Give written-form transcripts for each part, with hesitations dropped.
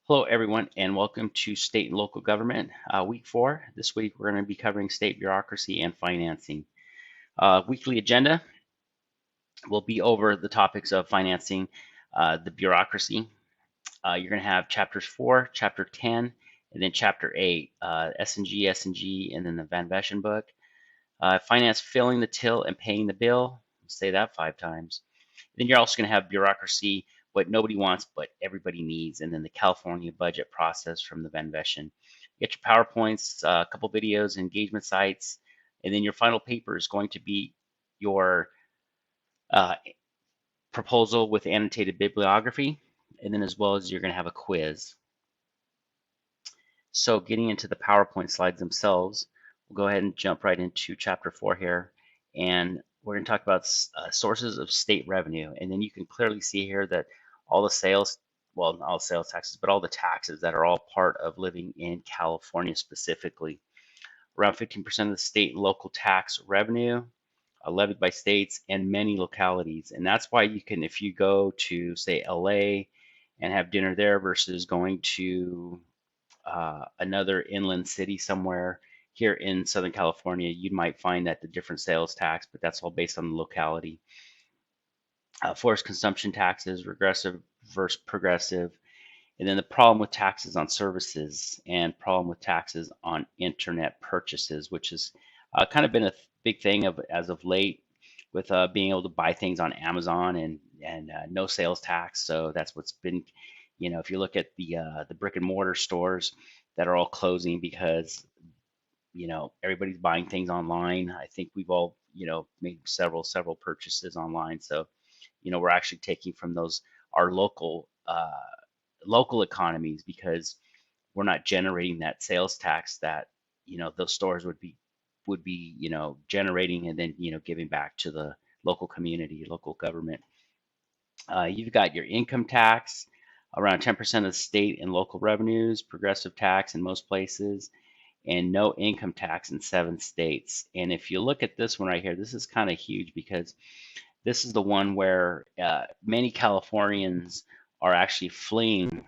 Hello, everyone, and welcome to State and Local Government Week 4. This week, we're going to be covering state bureaucracy and financing. Weekly agenda will be over the topics of financing the bureaucracy. You're going to have chapters 4, chapter 10, and then chapter 8, S&G, and then the Van Veschen book. Finance filling the till and paying the bill. I'll say that 5 times. Then you're also going to have bureaucracy, what nobody wants but everybody needs, and then the California budget process from the Van Veschen. You get your PowerPoints, a couple videos, engagement sites, and then your final paper is going to be your uh, proposal with annotated bibliography, and then as well as you're going to have a quiz. So getting into the PowerPoint slides themselves, we'll go ahead and jump right into chapter 4 here, and we're going to talk about sources of state revenue. And then you can clearly see here that all the sales, well, not all sales taxes, but all the taxes that are all part of living in California specifically. Around 15% of the state and local tax revenue levied by states and many localities. And that's why you can, if you go to, say, LA and have dinner there versus going to another inland city somewhere here in Southern California, you might find that the different sales tax, but that's all based on the locality. Forced consumption taxes, regressive versus progressive, and then the problem with taxes on services and problem with taxes on internet purchases, which has kind of been a big thing of as of late with being able to buy things on Amazon and no sales tax. So that's what's been, if you look at the brick and mortar stores that are all closing because everybody's buying things online. I think we've all made several purchases online. So we're actually taking from those our local economies because we're not generating that sales tax that those stores would be generating and then giving back to the local community, local government. You've got your income tax, around 10% of state and local revenues, progressive tax in most places, and no income tax in 7 states. And if you look at this one right here, this is kind of huge because this is the one where many Californians are actually fleeing,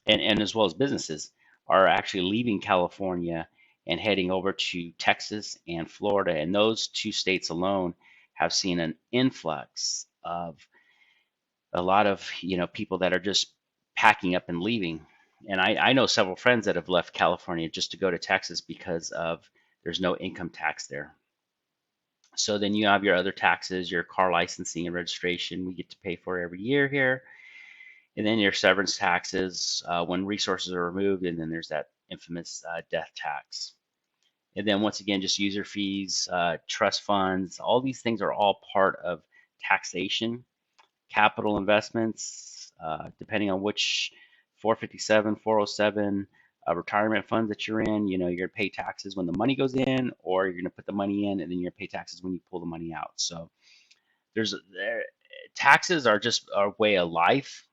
and as well as businesses are actually leaving California and heading over to Texas and Florida. And those 2 states alone have seen an influx of a lot of people that are just packing up and leaving. And I know several friends that have left California just to go to Texas because of there's no income tax there. So then you have your other taxes, your car licensing and registration we get to pay for every year here. And then your severance taxes when resources are removed. And then there's that infamous death tax. And then once again, just user fees, trust funds, all these things are all part of taxation. Capital investments, depending on which 457, 407 retirement funds that you're in, you're going to pay taxes when the money goes in, or you're going to put the money in and then you're going to pay taxes when you pull the money out. So taxes are just our way of life,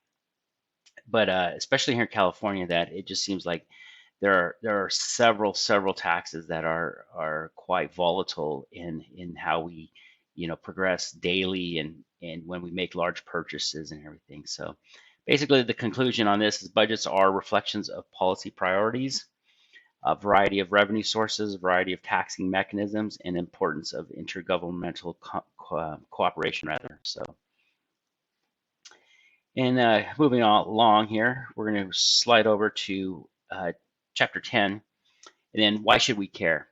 but especially here in California, that it just seems like there are several taxes that are quite volatile in how we progress daily and when we make large purchases and everything. So basically the conclusion on this is budgets are reflections of policy priorities, a variety of revenue sources, a variety of taxing mechanisms, and importance of intergovernmental cooperation rather. So and moving on along here, we're going to slide over to chapter 10, and then why should we care?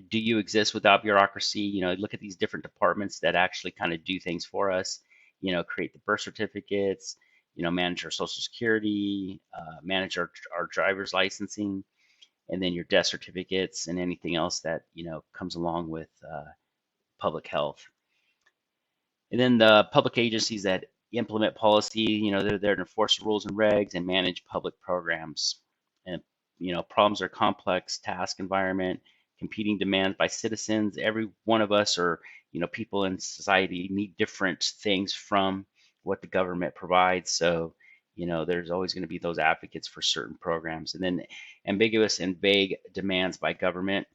Do you exist without bureaucracy? Look at these different departments that actually kind of do things for us. Create the birth certificates. Manage our social security, manage our driver's licensing, and then your death certificates and anything else that comes along with public health. And then the public agencies that implement policy, they're there to enforce rules and regs and manage public programs. And problems are complex task environment, competing demands by citizens. Every one of us or people in society need different things from what the government provides. So there's always going to be those advocates for certain programs. And then ambiguous and vague demands by government.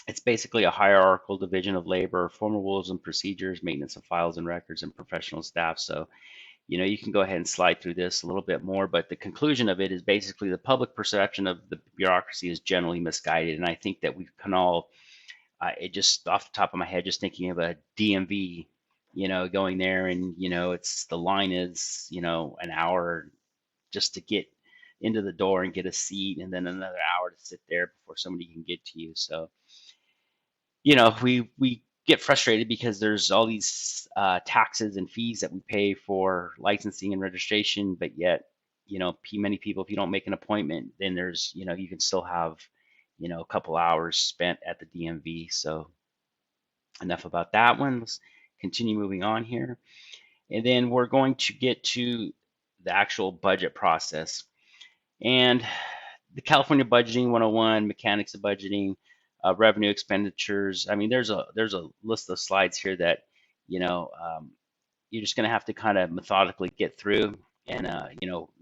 It's basically a hierarchical division of labor, formal rules and procedures, maintenance of files and records, and professional staff. So You can go ahead and slide through this a little bit more, but the conclusion of it is basically the public perception of the bureaucracy is generally misguided. And I think that we can all, it just off the top of my head, just thinking of a DMV, going there and, it's the line is, an hour just to get into the door and get a seat, and then another hour to sit there before somebody can get to you. So, we get frustrated because there's all these taxes and fees that we pay for licensing and registration, but yet, many people, if you don't make an appointment, then there's, you can still have, a couple hours spent at the DMV. So enough about that one. Let's continue moving on here. And then we're going to get to the actual budget process. And the California Budgeting 101, mechanics of budgeting, revenue expenditures. I mean, there's a list of slides here that you're just going to have to kind of methodically get through and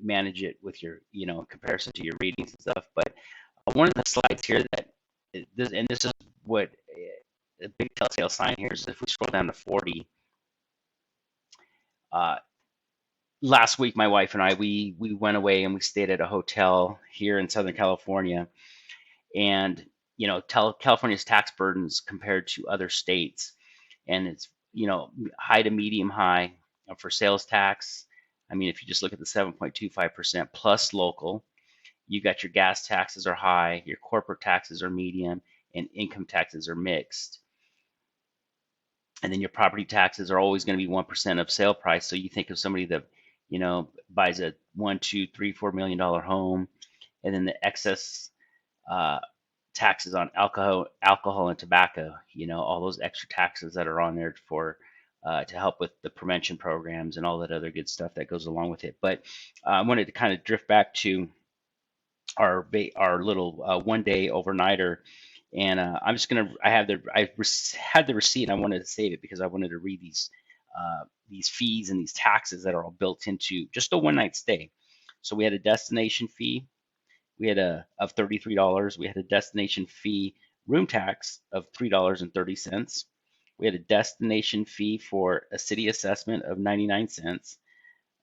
manage it with your in comparison to your readings and stuff. But one of the slides here that this is what a big telltale sign here is if we scroll down to 40. Last week, my wife and I we went away and we stayed at a hotel here in Southern California, and California's tax burdens compared to other states, and it's high to medium high for sales tax. I mean, if you just look at the 7.25% plus local, you got your gas taxes are high, your corporate taxes are medium, and income taxes are mixed. And then your property taxes are always going to be 1% of sale price. So you think of somebody that buys a $1, $2, $3, $4 million home, and then the excess taxes on alcohol and tobacco, all those extra taxes that are on there for to help with the prevention programs and all that other good stuff that goes along with it. But I wanted to kind of drift back to our little one day overnighter, and I'm just gonna I had the receipt. I wanted to save it because I wanted to read these fees and these taxes that are all built into just a one night stay. So we had a destination fee. We had of $33. We had a destination fee room tax of $3.30. We had a destination fee for a city assessment of 99 cents,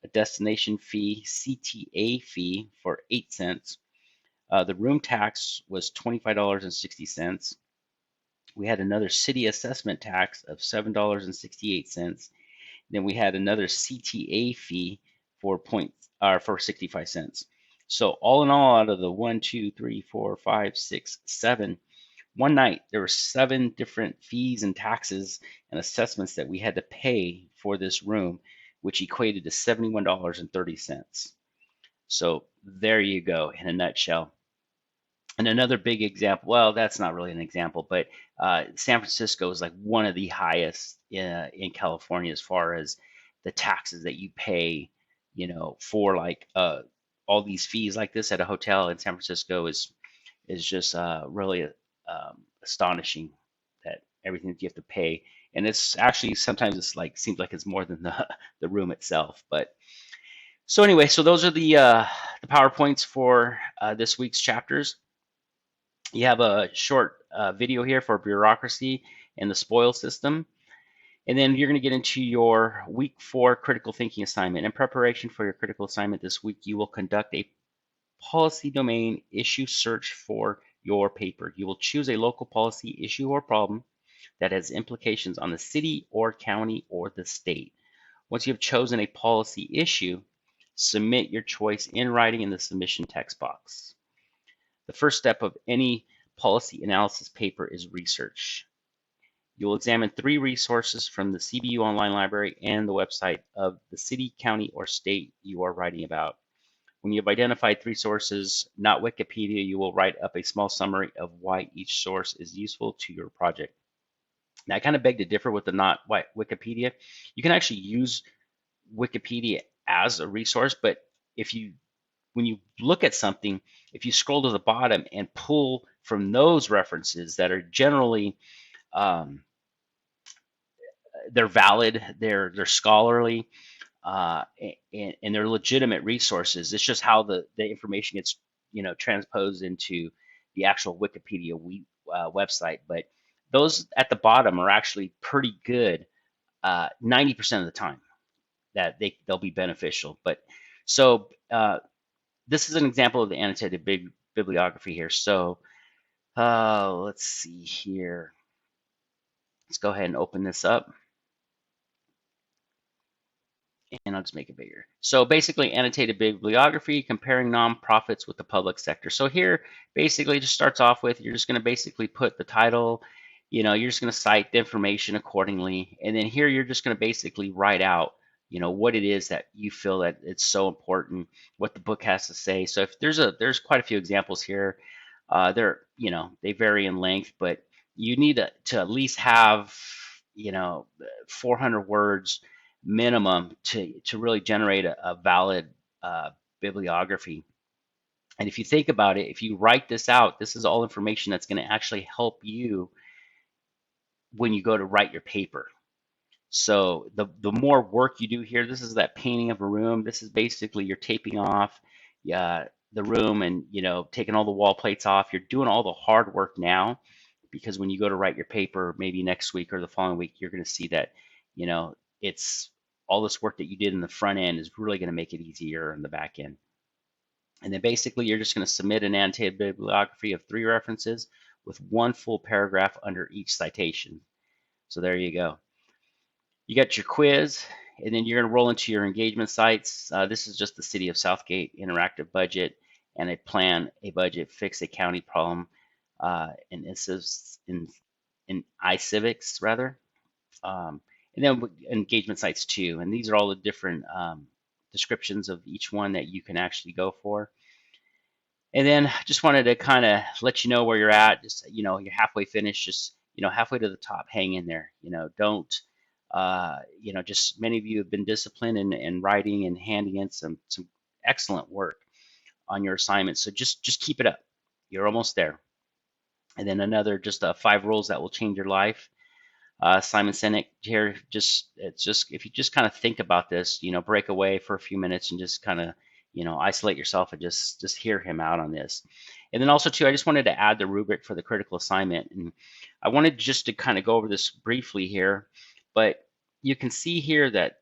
a destination fee CTA fee for 8 cents. The room tax was $25.60. We had another city assessment tax of $7.68. Then we had another CTA fee for 65 cents. So all in all, out of the 1, 2, 3, 4, 5, 6, 7, one night there were 7 different fees and taxes and assessments that we had to pay for this room, which equated to $71.30. So there you go in a nutshell. And another big example, well, that's not really an example, but San Francisco is like one of the highest in California as far as the taxes that you pay, for like all these fees like this at a hotel in San Francisco is just really astonishing that everything that you have to pay. And it's actually sometimes it's like seems like it's more than the room itself. But so anyway, so those are the PowerPoints for this week's chapters. You have a short video here for bureaucracy and the spoil system. And then you're going to get into your week 4 critical thinking assignment. In preparation for your critical assignment this week, you will conduct a policy domain issue search for your paper. You will choose a local policy issue or problem that has implications on the city or county or the state. Once you have chosen a policy issue, submit your choice in writing in the submission text box. The first step of any policy analysis paper is research. You will examine 3 resources from the CBU online library and the website of the city, county, or state you are writing about. When you have identified 3 sources, not Wikipedia, you will write up a small summary of why each source is useful to your project. Now, I kind of beg to differ with the not Wikipedia. You can actually use Wikipedia as a resource, but when you look at something, if you scroll to the bottom and pull from those references that are generally they're valid, they're scholarly, and they're legitimate resources. It's just how the information gets transposed into the actual Wikipedia website. But those at the bottom are actually pretty good 90% of the time. that they'll be beneficial. But so this is an example of the annotated bibliography here. So let's see here. Let's go ahead and open this up. And I'll just make it bigger. So basically, annotated bibliography, comparing nonprofits with the public sector. So here, basically, just starts off with, you're just going to basically put the title, you're just going to cite the information accordingly. And then here, you're just going to basically write out, what it is that you feel that it's so important, what the book has to say. So if there's quite a few examples here. They vary in length, but you need to at least have, 400 words minimum to really generate a valid bibliography. And if you think about it, if you write this out, this is all information that's going to actually help you when you go to write your paper. So the more work you do here, this is that painting of a room. This is basically you're taping off the room and taking all the wall plates off. You're doing all the hard work now, because when you go to write your paper, maybe next week or the following week, you're going to see that it's all this work that you did in the front end is really going to make it easier in the back end. And then basically you're just going to submit an annotated bibliography of 3 references with 1 full paragraph under each citation. So there you go. You got your quiz, and then you're going to roll into your engagement sites. This is just the City of Southgate interactive budget and a plan, a budget, fix a county problem, and this is in iCivics rather. And then engagement sites too. And these are all the different descriptions of each one that you can actually go for. And then just wanted to kind of let you know where you're at. Just, you're halfway finished, just, halfway to the top, hang in there. Don't, just many of you have been disciplined in writing and handing in some excellent work on your assignments. So just keep it up. You're almost there. And then another, just 5 rules that will change your life. Simon Sinek here, if you just kind of think about this, break away for a few minutes and just kind of, isolate yourself and just hear him out on this. And then also too, I just wanted to add the rubric for the critical assignment. And I wanted just to kind of go over this briefly here, but you can see here that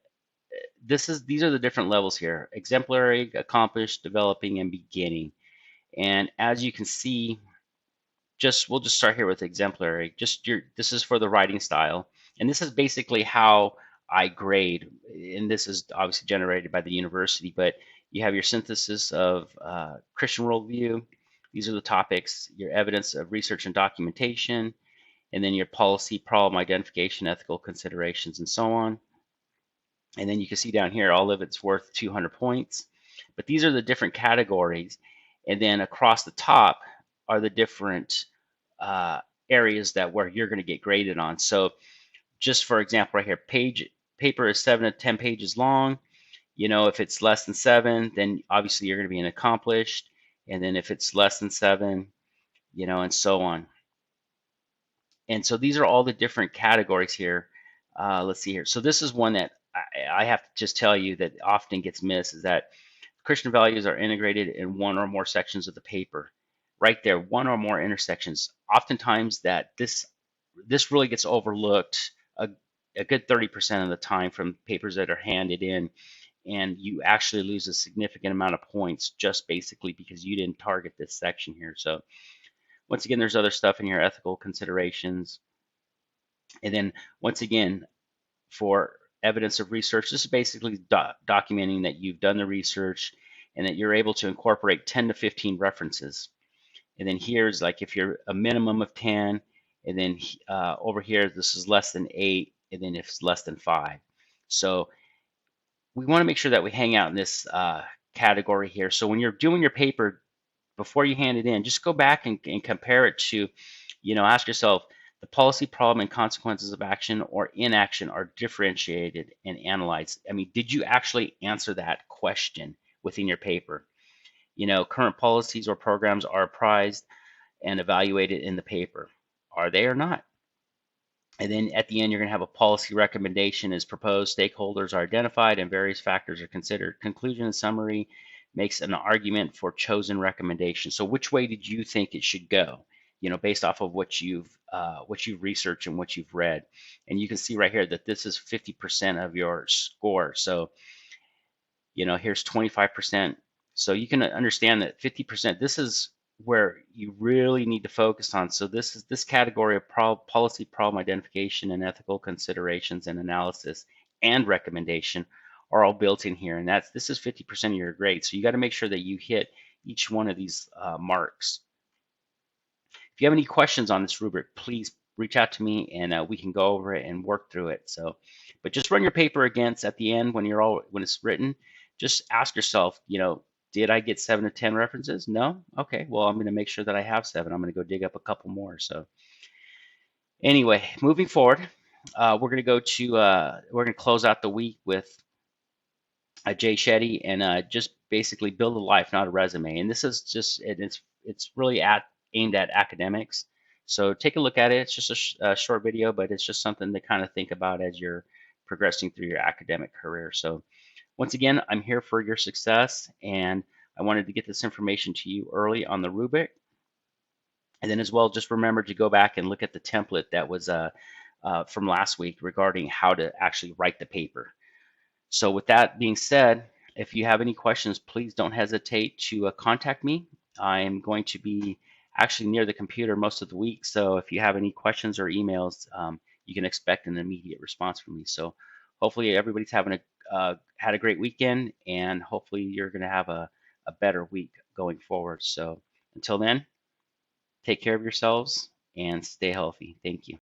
these are the different levels here: exemplary, accomplished, developing, and beginning. And as you can see, we'll just start here with exemplary. This is for the writing style, and this is basically how I grade. And this is obviously generated by the university, but you have your synthesis of Christian worldview. These are the topics: your evidence of research and documentation, and then your policy, problem identification, ethical considerations, and so on. And then you can see down here, all of it's worth 200 points. But these are the different categories, and then across the top are the different areas where you're going to get graded on. So just for example, right here, paper is 7 to 10 pages long. If it's less than 7, then obviously you're going to be an accomplished. And then if it's less than 7, and so on. And so these are all the different categories here. Let's see here. So this is one that I have to just tell you that often gets missed, is that Christian values are integrated in 1 or more sections of the paper. Right there, 1 or more intersections. Oftentimes that this really gets overlooked a good 30% of the time from papers that are handed in, and you actually lose a significant amount of points just basically because you didn't target this section here. So once again, there's other stuff in here, ethical considerations. And then once again, for evidence of research, this is basically documenting that you've done the research and that you're able to incorporate 10 to 15 references. And then here's like if you're a minimum of 10, and then over here, this is less than 8, and then if it's less than 5. So we want to make sure that we hang out in this category here. So when you're doing your paper, before you hand it in, just go back and compare it to, ask yourself, the policy, problem, and consequences of action or inaction are differentiated and analyzed. I mean, did you actually answer that question within your paper? Current policies or programs are apprised and evaluated in the paper. Are they or not? And then at the end, you're going to have a policy recommendation is proposed, stakeholders are identified, and various factors are considered. Conclusion and summary makes an argument for chosen recommendation. So which way did you think it should go? based off of what you've researched and what you've read. And you can see right here that this is 50% of your score. So, here's 25%. So you can understand that 50%, this is where you really need to focus on. So this category of policy problem identification and ethical considerations and analysis and recommendation are all built in here. And this is 50% of your grade. So you got to make sure that you hit each one of these marks. If you have any questions on this rubric, please reach out to me and we can go over it and work through it. So, but just run your paper against at the end when it's written. Just ask yourself, did I get 7 to 10 references? No? Okay, well, I'm going to make sure that I have 7. I'm going to go dig up a couple more. So anyway, moving forward, we're going to we're going to close out the week with Jay Shetty and just basically build a life, not a resume. And this is just it's really aimed at academics. So take a look at it. It's just a short video, but it's just something to kind of think about as you're progressing through your academic career. So once again, I'm here for your success, and I wanted to get this information to you early on the rubric. And then as well, just remember to go back and look at the template that was from last week regarding how to actually write the paper. So with that being said, if you have any questions, please don't hesitate to contact me. I'm going to be actually near the computer most of the week. So if you have any questions or emails, you can expect an immediate response from me. So hopefully everybody's had a great weekend, and hopefully you're going to have a better week going forward. So until then, take care of yourselves and stay healthy. Thank you.